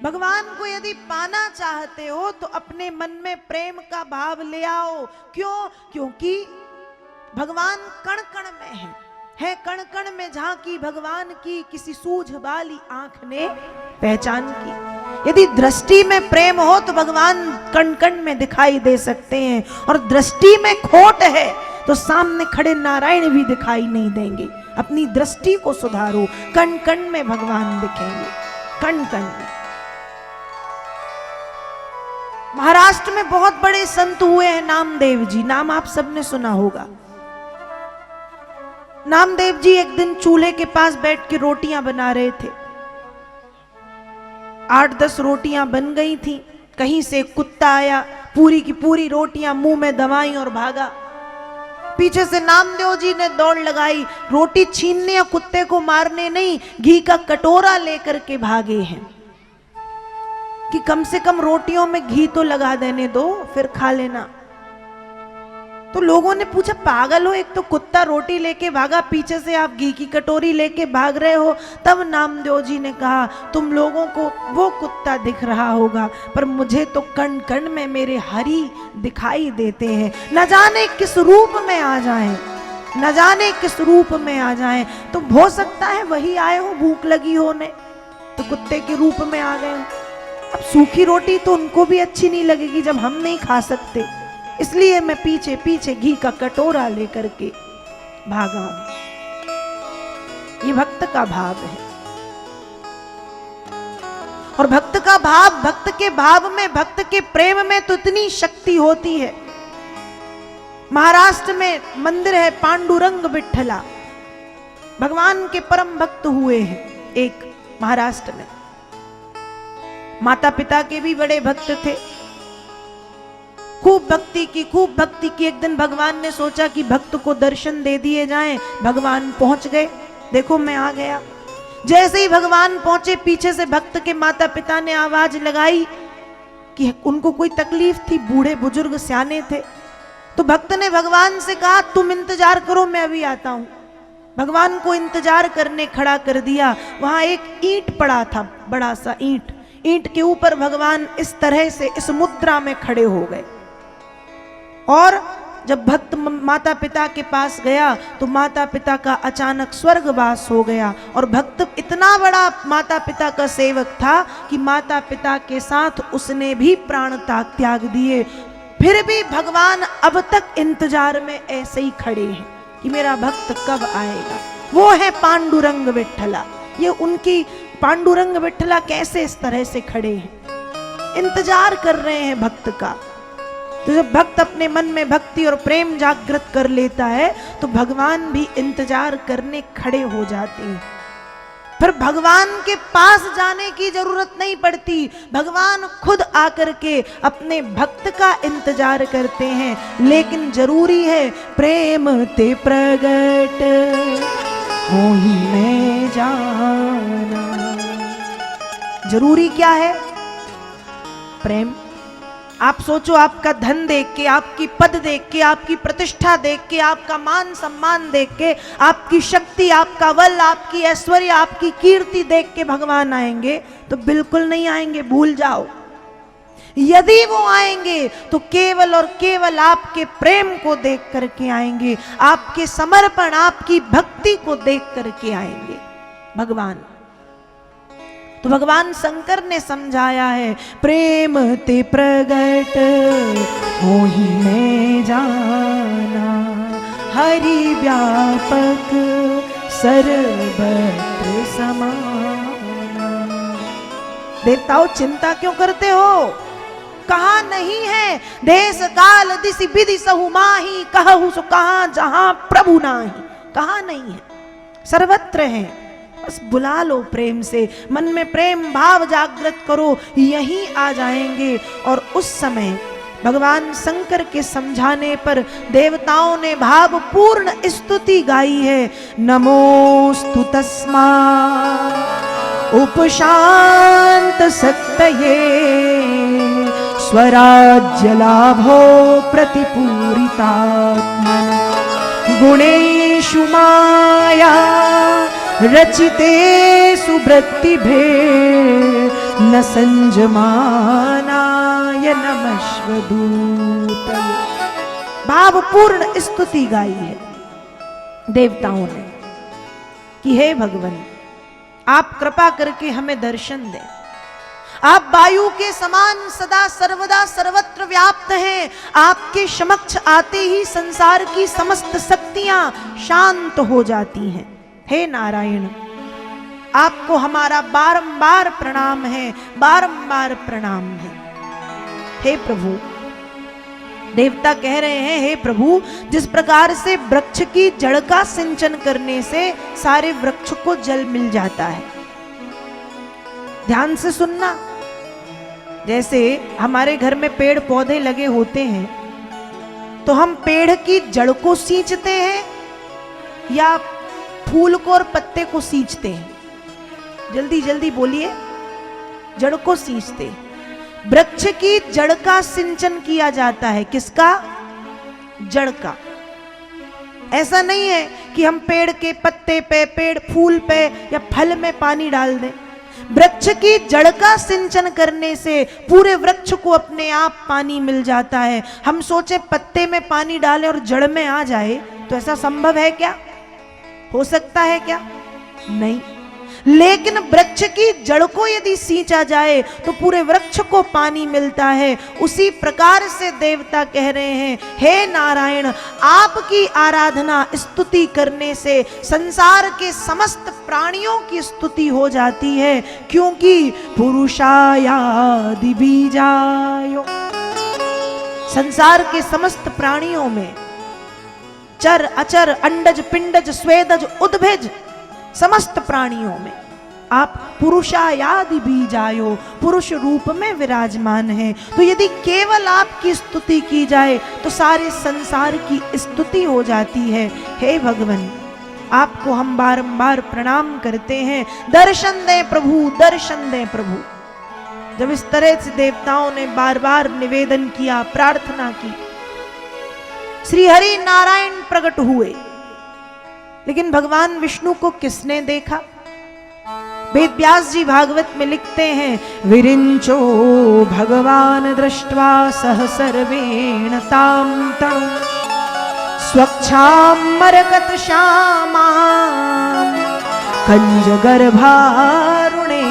भगवान को यदि पाना चाहते हो तो अपने मन में प्रेम का भाव ले आओ। क्यों? क्योंकि भगवान कण कण में है कण कण में झांकी भगवान की किसी सूझ वाली आंख ने पहचान की। यदि दृष्टि में प्रेम हो तो भगवान कण कण में दिखाई दे सकते हैं, और दृष्टि में खोट है तो सामने खड़े नारायण भी दिखाई नहीं देंगे। अपनी दृष्टि को सुधारो, कण कण में भगवान दिखेंगे, कण कण में। महाराष्ट्र में बहुत बड़े संत हुए हैं नामदेव जी, नाम आप सबने सुना होगा। नामदेव जी एक दिन चूल्हे के पास बैठ के रोटियां बना रहे थे। 8-10 रोटियां बन गई थी। कहीं से कुत्ता आया, पूरी की पूरी रोटियां मुंह में दबाई और भागा। पीछे से नामदेव जी ने दौड़ लगाई, रोटी छीनने या कुत्ते को मारने नहीं, घी का कटोरा लेकर के भागे हैं कि कम से कम रोटियों में घी तो लगा देने दो, फिर खा लेना। तो लोगों ने पूछा, पागल हो, एक तो कुत्ता रोटी लेके भागा, पीछे से आप घी की कटोरी लेके भाग रहे हो। तब नामदेव जी ने कहा, तुम लोगों को वो कुत्ता दिख रहा होगा, पर मुझे तो कण कण में मेरे हरि दिखाई देते हैं। न जाने किस रूप में आ जाएं, न जाने किस रूप में आ जाएं। तो हो सकता है वही आए हो, भूख लगी होने, तो कुत्ते के रूप में आ गए हो। अब सूखी रोटी तो उनको भी अच्छी नहीं लगेगी जब हम नहीं खा सकते, इसलिए मैं पीछे पीछे घी का कटोरा लेकर के भागा हूं। ये भक्त का भाव है। और भक्त का भाव, भक्त के भाव में, भक्त के प्रेम में तो इतनी शक्ति होती है। महाराष्ट्र में मंदिर है पांडुरंग विठला, भगवान के परम भक्त हुए हैं एक महाराष्ट्र में। माता पिता के भी बड़े भक्त थे, खूब भक्ति की, खूब भक्ति की। एक दिन भगवान ने सोचा कि भक्त को दर्शन दे दिए जाएं। भगवान पहुंच गए, देखो मैं आ गया। जैसे ही भगवान पहुंचे, पीछे से भक्त के माता पिता ने आवाज लगाई कि उनको कोई तकलीफ थी, बूढ़े बुजुर्ग सियाने थे। तो भक्त ने भगवान से कहा, तुम इंतजार करो, मैं अभी आता हूं। भगवान को इंतजार करने खड़ा कर दिया। वहां एक ईंट पड़ा था, बड़ा सा ईंट। ईंट के ऊपर भगवान इस तरह से इस मुद्रा में खड़े हो गए। और जब भक्त माता पिता के पास गया तो माता पिता का अचानक स्वर्गवास हो गया। और भक्त इतना बड़ा माता पिता का सेवक था कि माता पिता के साथ उसने भी प्राण त्याग दिए। फिर भी भगवान अब तक इंतजार में ऐसे ही खड़े हैं कि मेरा भक्त कब आएगा। वो है पांडुरंग विठला। ये उनकी पांडुरंग विठला कैसे इस तरह से खड़े हैं, इंतजार कर रहे हैं भक्त का। तो जब भक्त अपने मन में भक्ति और प्रेम जागृत कर लेता है तो भगवान भी इंतजार करने खड़े हो जाते हैं। फिर भगवान के पास जाने की जरूरत नहीं पड़ती, भगवान खुद आकर के अपने भक्त का इंतजार करते हैं। लेकिन जरूरी है प्रेम ते प्रगट हो ही में जाना। जरूरी क्या है? प्रेम। आप सोचो, आपका धन देख के, आपकी पद देख के, आपकी प्रतिष्ठा देख के, आपका मान सम्मान देख के, आपकी शक्ति, आपका बल, आपकी ऐश्वर्य, आपकी कीर्ति देख के भगवान आएंगे? तो बिल्कुल नहीं आएंगे, भूल जाओ। यदि वो आएंगे तो केवल और केवल आपके प्रेम को देख करके आएंगे, आपके समर्पण, आपकी भक्ति को देख करके आएंगे भगवान। तो भगवान शंकर ने समझाया है, प्रेम ते प्रगट हो ही में जाना, हरि व्यापक सर्वत्र समाना। देवताओं, चिंता क्यों करते हो? कहा नहीं है देश काल दिशि विधि सहु माही, कहु सो कहा जहां प्रभु नाही। कहा नहीं है, सर्वत्र है। बस बुला लो प्रेम से, मन में प्रेम भाव जागृत करो, यहीं आ जाएंगे। और उस समय भगवान शंकर के समझाने पर देवताओं ने भावपूर्ण स्तुति गाई है। नमोस्तु तस्मा उपशांत सत्तये, स्वराज्य लाभो प्रतिपूरितात्मन, गुणेषु माया रचितेषु वृत्तिभे, न संजमानाय नमश्वदूतये। भावपूर्ण स्तुति गाई है देवताओं ने कि हे भगवान, आप कृपा करके हमें दर्शन दें। आप वायु के समान सदा सर्वदा सर्वत्र व्याप्त हैं। आपके समक्ष आते ही संसार की समस्त शक्तियां शांत हो जाती हैं। हे नारायण, आपको हमारा बारंबार प्रणाम है, बारंबार प्रणाम है। हे प्रभु, देवता कह रहे हैं, हे प्रभु, जिस प्रकार से वृक्ष की जड़ का सिंचन करने से सारे वृक्ष को जल मिल जाता है। ध्यान से सुनना। जैसे हमारे घर में पेड़ पौधे लगे होते हैं तो हम पेड़ की जड़ को सींचते हैं या फूल को और पत्ते को सींचते हैं? जल्दी जल्दी बोलिए। जड़ को सींचते हैं। वृक्ष की जड़ का सिंचन किया जाता है। किसका? जड़ का। ऐसा नहीं है कि हम पेड़ के पत्ते पे, पेड़ फूल पे या फल में पानी डाल दें। वृक्ष की जड़ का सिंचन करने से पूरे वृक्ष को अपने आप पानी मिल जाता है। हम सोचे पत्ते में पानी डालें और जड़ में आ जाए, तो ऐसा संभव है क्या? हो सकता है क्या? नहीं। लेकिन वृक्ष की जड़ को यदि सींचा जाए तो पूरे वृक्ष को पानी मिलता है। उसी प्रकार से देवता कह रहे हैं, हे नारायण, आपकी आराधना स्तुति करने से संसार के समस्त प्राणियों की स्तुति हो जाती है, क्योंकि पुरुषायादि बीजायो, संसार के समस्त प्राणियों में चर अचर अंडज पिंडज स्वेदज उद्भिज समस्त प्राणियों में आप पुरुषायादि बीजायो, पुरुष रूप में विराजमान हैं। तो यदि केवल आपकी स्तुति की जाए तो सारे संसार की स्तुति हो जाती है। हे भगवान, आपको हम बारंबार प्रणाम करते हैं। दर्शन दें प्रभु, दर्शन दें प्रभु। जब इस तरह से देवताओं ने बार बार निवेदन किया, प्रार्थना की, श्री हरि नारायण प्रकट हुए। लेकिन भगवान विष्णु को किसने देखा? वेद व्यास जी भागवत में लिखते हैं, विरिंचो भगवान दृष्ट्वा सह सर्वेण ताम तनु स्वच्छाम मरकत श्यामां कंज गर्भारुणे